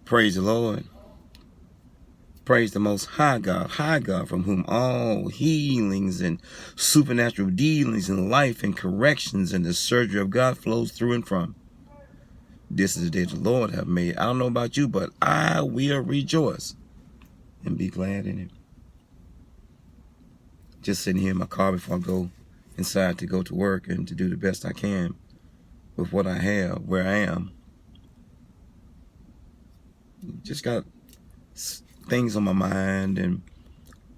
Praise the Lord. Praise the Most High God from whom all healings and supernatural dealings in life and corrections and the surgery of God flows through and from. This is the day the Lord have made. I don't know about you, but I will rejoice and be glad in it. Just sitting here in my car before I go inside to go to work and to do the best I can with what I have, where I am. Just got things on my mind and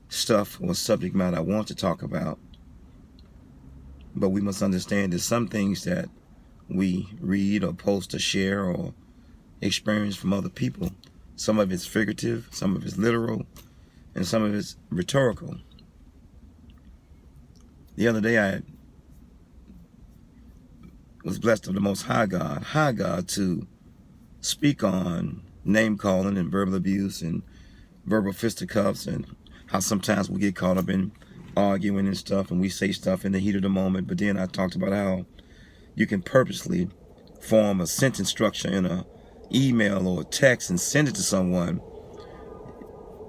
stuff or subject matter I want to talk about. But we must understand that some things that we read or post or share or experience from other people, some of it's figurative, some of it's literal, and some of it's rhetorical. The other day I was blessed of the Most High God, to speak on name calling and verbal abuse and verbal fisticuffs, and how sometimes we get caught up in arguing and stuff, and we say stuff in the heat of the moment. But then I talked about how you can purposely form a sentence structure in a email or a text and send it to someone.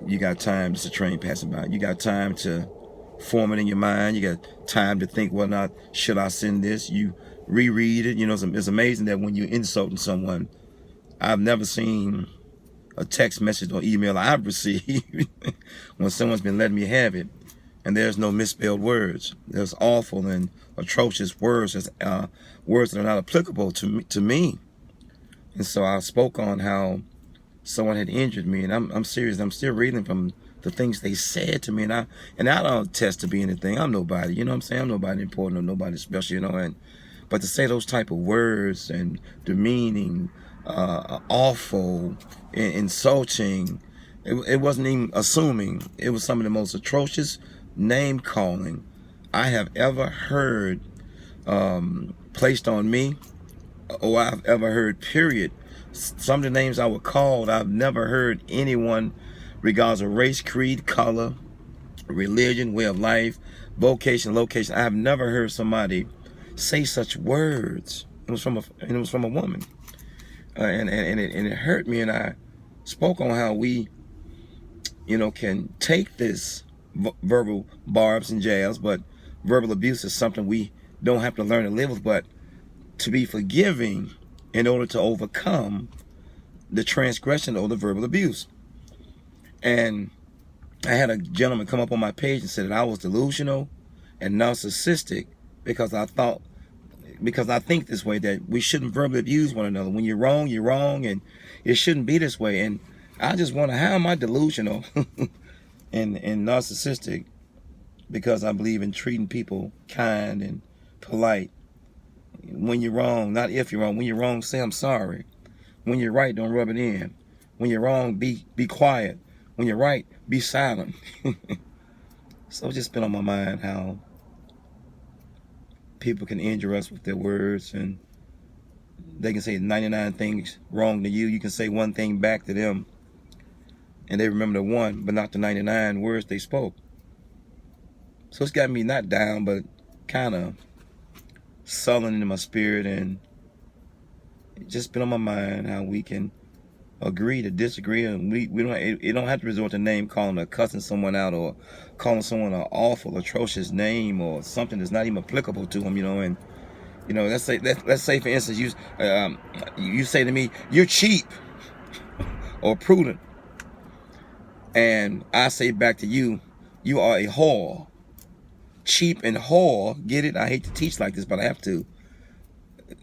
You got time, just a train passing by. You got time to form it in your mind. You got time to think, well, not should I send this? You reread it. You know, it's amazing that when you're insulting someone, I've never seen a text message or email I've received when someone's been letting me have it, and there's no misspelled words. There's awful and atrocious words, words that are not applicable to me. And so I spoke on how someone had injured me, and I'm serious. I'm still reading from the things they said to me, and I don't attest to be anything. I'm nobody, you know what I'm saying? I'm nobody important or nobody special, you know. But to say those type of words and demeaning, awful, insulting, it wasn't even assuming. It was some of the most atrocious name calling I have ever heard placed on me, or I've ever heard, period. Some of the names I were called, I've never heard anyone, regardless of race, creed, color, religion, way of life, vocation, location. I have never heard somebody say such words. It was from a woman, and it hurt me. And I spoke on how we, can take this verbal barbs and jabs, but verbal abuse is something we don't have to learn to live with, but to be forgiving in order to overcome the transgression or the verbal abuse. And I had a gentleman come up on my page and said that I was delusional and narcissistic because I think this way, that we shouldn't verbally abuse one another. When you're wrong, and it shouldn't be this way. And I just wonder, how am I delusional and narcissistic? Because I believe in treating people kind and polite. When you're wrong, not if you're wrong. When you're wrong, say I'm sorry. When you're right, don't rub it in. When you're wrong, be quiet. When you're right, be silent. So it's just been on my mind how people can injure us with their words, and they can say 99 things wrong to you. You can say one thing back to them, and they remember the one, but not the 99 words they spoke. So it's got me not down, but kind of sullen in my spirit, and it's just been on my mind how we can agree to disagree, and we don't have to resort to name calling or cussing someone out or calling someone an awful, atrocious name or something that's not even applicable to them, And let's say for instance, you say to me, you're cheap or prudent, and I say back to you, you are a whore. Cheap and whore, get it? I hate to teach like this, but I have to.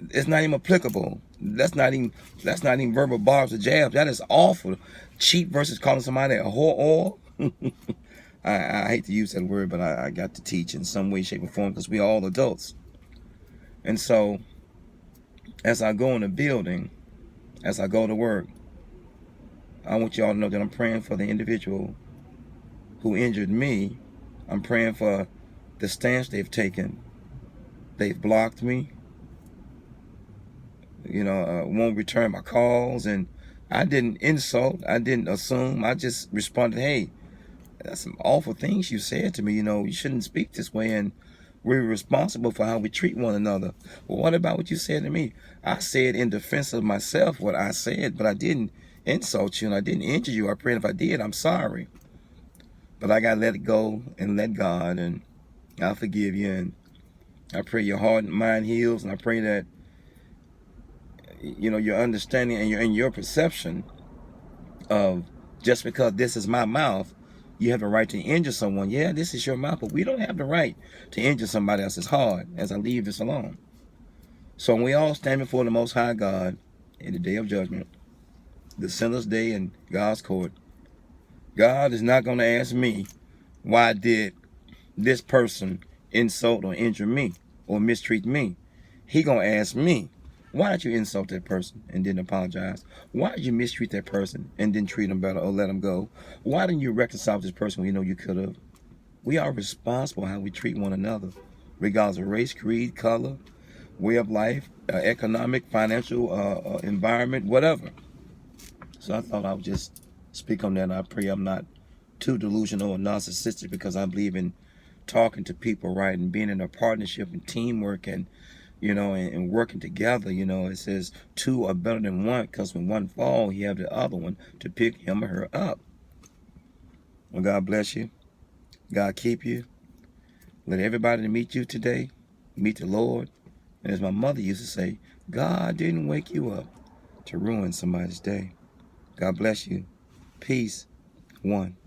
It's not even applicable. That's not even verbal barbs or jabs. That is awful. Cheap versus calling somebody a whore. I hate to use that word, but I got to teach in some way, shape, or form, because we are all adults. And so, as I go in the building, as I go to work, I want you all to know that I'm praying for the individual who injured me. I'm praying for the stance they've taken. They've blocked me. Won't return my calls, and I didn't insult, I didn't assume, I just responded, hey, that's some awful things you said to me, you shouldn't speak this way, and we're responsible for how we treat one another. Well, what about what you said to me? I said in defense of myself what I said, but I didn't insult you and I didn't injure you. I pray if I did, I'm sorry. But I got to let it go and let God, and I'll forgive you. And I pray your heart and mind heals, and I pray that, you know, your understanding and your perception of just because this is my mouth, you have the right to injure someone. Yeah, this is your mouth, but we don't have the right to injure somebody else's heart as I leave this alone. So when we all stand before the Most High God in the day of judgment, the sinner's day in God's court, God is not going to ask me, why did this person insult or injure me or mistreat me? He going to ask me, why did you insult that person and didn't apologize? Why did you mistreat that person and didn't treat them better or let them go? Why didn't you reconcile with this person when you know you could have? We are responsible how we treat one another, regardless of race, creed, color, way of life, economic, financial environment, whatever. So I thought I would just speak on that. And I pray I'm not too delusional or narcissistic, because I believe in talking to people, right, and being in a partnership and teamwork, and you know, and working together. You know, it says two are better than one, because when one falls, you have the other one to pick him or her up. Well, God bless you. God keep you. Let everybody that meet you today meet the Lord. And as my mother used to say, God didn't wake you up to ruin somebody's day. God bless you. Peace. One.